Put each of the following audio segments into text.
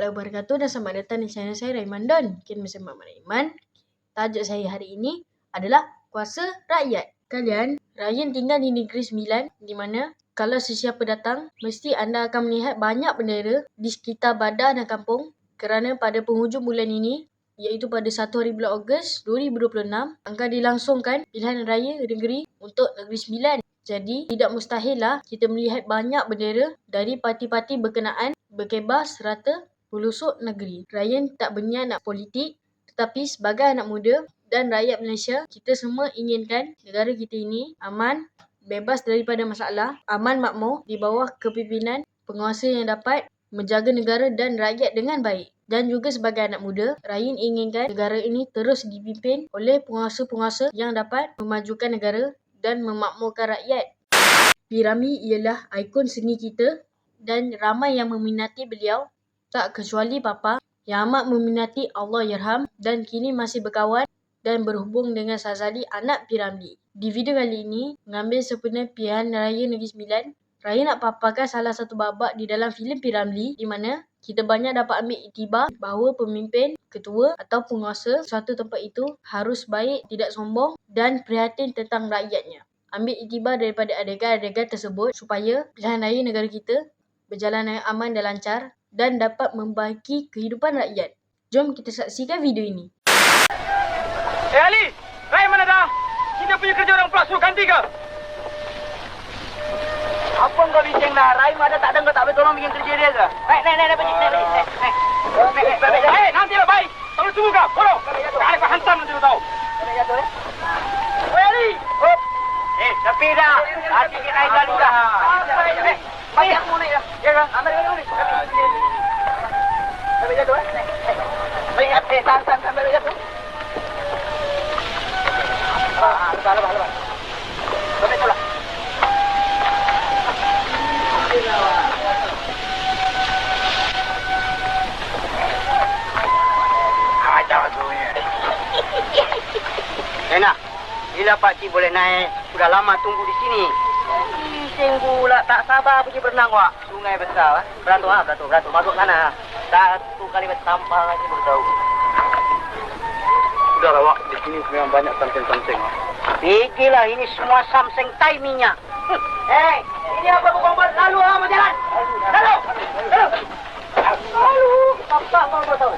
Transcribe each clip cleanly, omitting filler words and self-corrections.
warahmatullahi wabarakatuh dan selamat datang di channel saya Raiman Don. Bersama Raiman. Tajuk saya hari ini adalah kuasa rakyat. Kalian, rakyat tinggal di Negeri Sembilan, di mana kalau sesiapa datang, mesti anda akan melihat banyak bendera di sekitar bandar dan kampung, kerana pada penghujung bulan ini, iaitu pada 1 hari bulan Ogos 2026, akan dilangsungkan pilihan raya negeri untuk Negeri Sembilan. Jadi, tidak mustahillah kita melihat banyak bendera dari parti-parti berkenaan berkebar serata pelusuk negeri. Ryan tak berniat nak politik, tetapi sebagai anak muda dan rakyat Malaysia, kita semua inginkan negara kita ini aman, bebas daripada masalah, aman makmur di bawah kepimpinan penguasa yang dapat menjaga negara dan rakyat dengan baik. Dan juga sebagai anak muda, Ryan inginkan negara ini terus dipimpin oleh penguasa-penguasa yang dapat memajukan negara dan memakmurkan rakyat. P. Ramlee ialah ikon seni kita dan ramai yang meminati beliau, tak kecuali Papa yang amat meminati Allahyarham dan kini masih berkawan dan berhubung dengan Sazali, anak P. Ramlee. Di video kali ini, mengambil sempena pilihan raya Negeri Sembilan, Raya nak paparkan salah satu babak di dalam filem P. Ramlee di mana kita banyak dapat ambil iktibar bahawa pemimpin, ketua atau penguasa suatu tempat itu harus baik, tidak sombong dan prihatin tentang rakyatnya. Ambil iktibar daripada adegan-adegan tersebut supaya pilihan raya negara kita berjalan dengan aman dan lancar dan dapat membaiki kehidupan rakyat. Jom kita saksikan video ini. Ali! Rai mana dah? Kita punya kerja orang pula suruh ganti ke? Apa kau bincang dah? Rai mana tak ada kau tak boleh tolong bikin kerja dia ke? Naik, pergi. Naik, nanti lah baik. Tak boleh tunggu kau. Tolong. Tak kau hantam nanti kau tahu. Oi Ali! Tapi dah. Hati kita naik dah juga. Baik, aku mau naik dah. Ya kan? Ambil dulu ni. Sampai jatuh Baik, tahan sampai jatuh. Lepas. Sampai tolak. Enak. Bila pakcik boleh naik, sudah lama tunggu di sini. Singgu lah, tak sabar pergi berenang wak. Sungai besar. Beratur. Masuk sana. Satu kali bertampar lagi baru tahu. Sudah lah wak, di sini memang banyak samseng-samseng. Fikirlah ini semua samseng timingnya. Hei, ini apa bukan buat lalu mau jalan? Lalu. Apa kau tahu?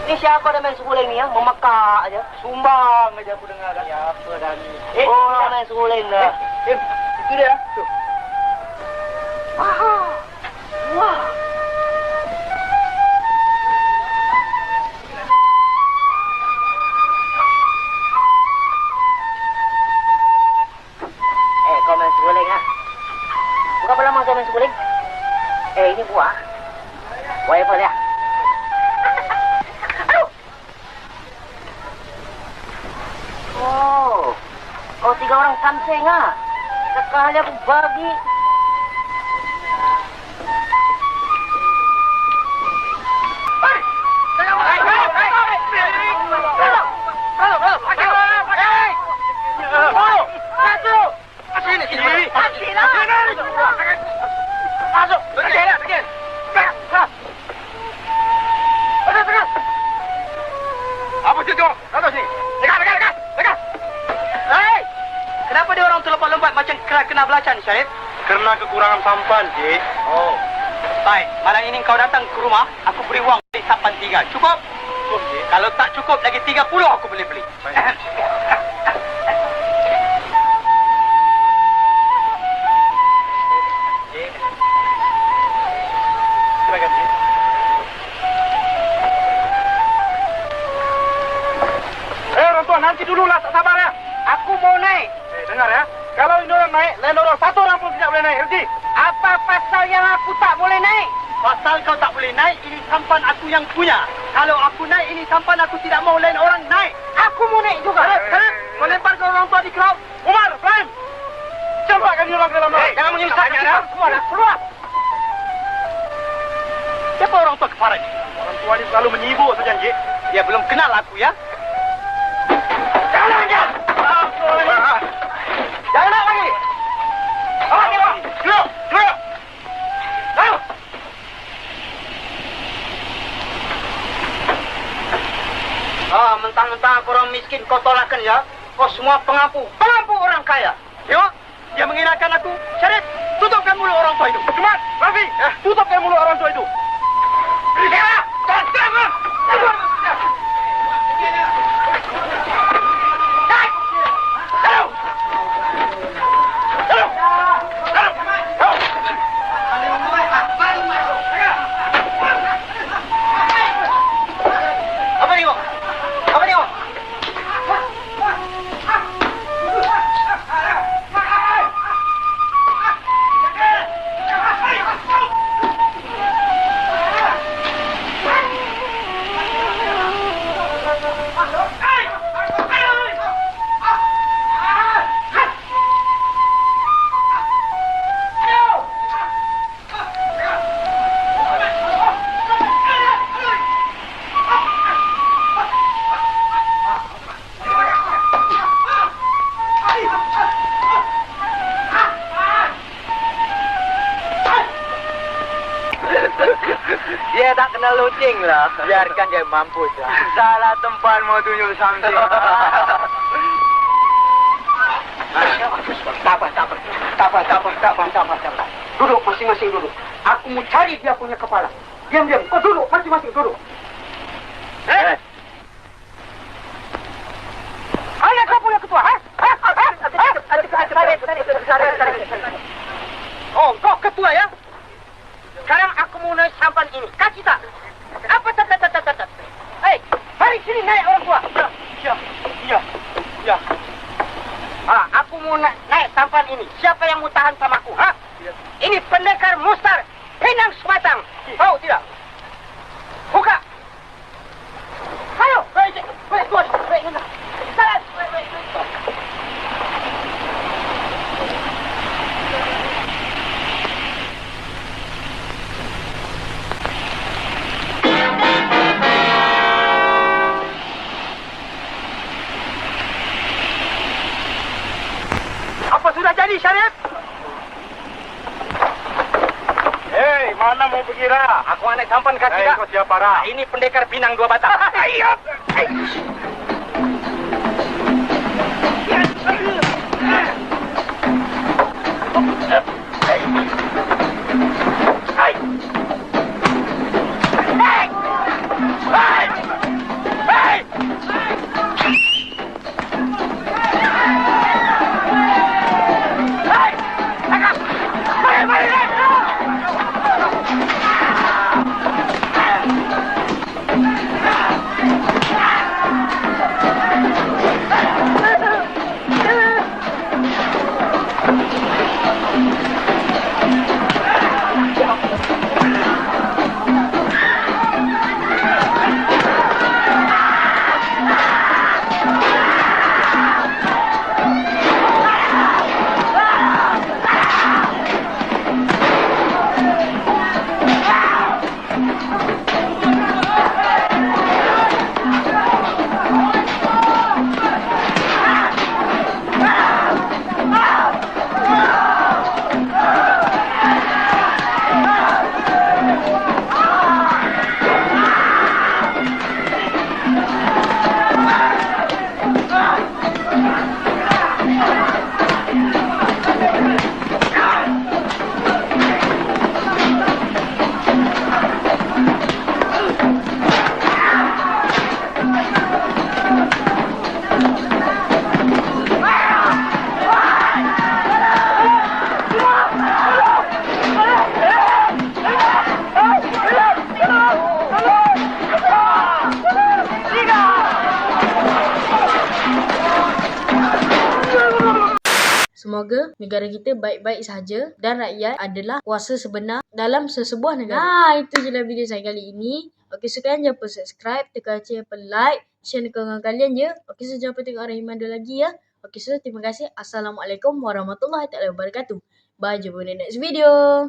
Ini siapa dah main seguling ni ya? Memekak aja. Sumbang aja aku dengar kan. Siapa dah ni? Oh, main seguling dah. Itu dia. Tuh. Wah. Kau main seguling ah? Bukan berapa lama kau main seguling? Ini buah. Buah apa dia? Oh, kau 3 orang samseng ah. Sekali aku bagi. Apa tu? Tahu sini. Dekat. Hei! Kenapa dia orang tu lompat-lompat macam kena belacan, Syahid? Kerana kekurangan sampan, Cik. Oh. Baik, malam ini kau datang ke rumah, aku beri wang beli sampan 3. Cukup? Cukup, Cik. Kalau tak cukup, lagi 30 aku boleh beli. Baik. Cik. Terima kasih. Orang tua, nanti dululah, tak sabar ya. Aku mau naik. Dengar ya. Kalau ini orang naik, lain orang satu orang pun tidak boleh naik. Erti? Apa pasal yang aku tak boleh naik? Pasal kau tak boleh naik, ini sampan aku yang punya. Kalau aku naik, ini sampan aku tidak mau lain orang naik. Aku mau naik juga. Kau lempar ke orang tua di crowd. Umar, Ibrahim. Campakkan ini orang ke dalam. Jangan menyusahkan kita. Keluar. Siapa orang tua kepara ini? Orang tua ini selalu menyibuk saja, Cik. Dia belum kenal aku ya. Jangan. Jangan nak lagi. Awak ni, Pak. Keluar. mentang-mentang aku orang miskin kau tolakkan ya. Kau semua pengampu orang kaya. Tengok, dia menghinakan aku. Syarif, tutupkan mulut orang tua itu. Jumat, Rafi, tutupkan mulut orang tua itu. Beritahu, tolong. Dia tak kenal loceng lah. Biarkan dia mampus lah. Salah tempat mau tunjuk something. Tak apa. Duduk masing-masing duduk. Aku mau cari dia punya kepala. Diam. Kau duduk masing-masing duduk. Mana kau punya ketua? Oh, kau ketua ya? Sekarang aku mau naik sampan ini. Kasih tak? Apa tak? Hei, mari sini naik orang tua. Ya. Aku mau naik sampan ini. Siapa yang mau tahan sama aku? Ini pendekar Mustar Pinang Sematang. Tahu tidak? Buka. Ayo. Baik. Jalan. Apa sudah jadi, Syarif? Hei, mana mau pergi Ra? Aku naik sampan kaki Hei, tak? kau siapa Ra? Ini pendekar Pinang 2 batang. Ayo. Semoga negara kita baik-baik saja dan rakyat adalah kuasa sebenar dalam sesebuah negara. Itu je lah video saya kali ini. Okey, sekian, jangan lupa subscribe, tekan like, share dengan kalian je. Okey, so jangan lupa tengok Rahim ada lagi ya. Okey, so terima kasih. Assalamualaikum warahmatullahi wabarakatuh. Bye, jumpa di next video.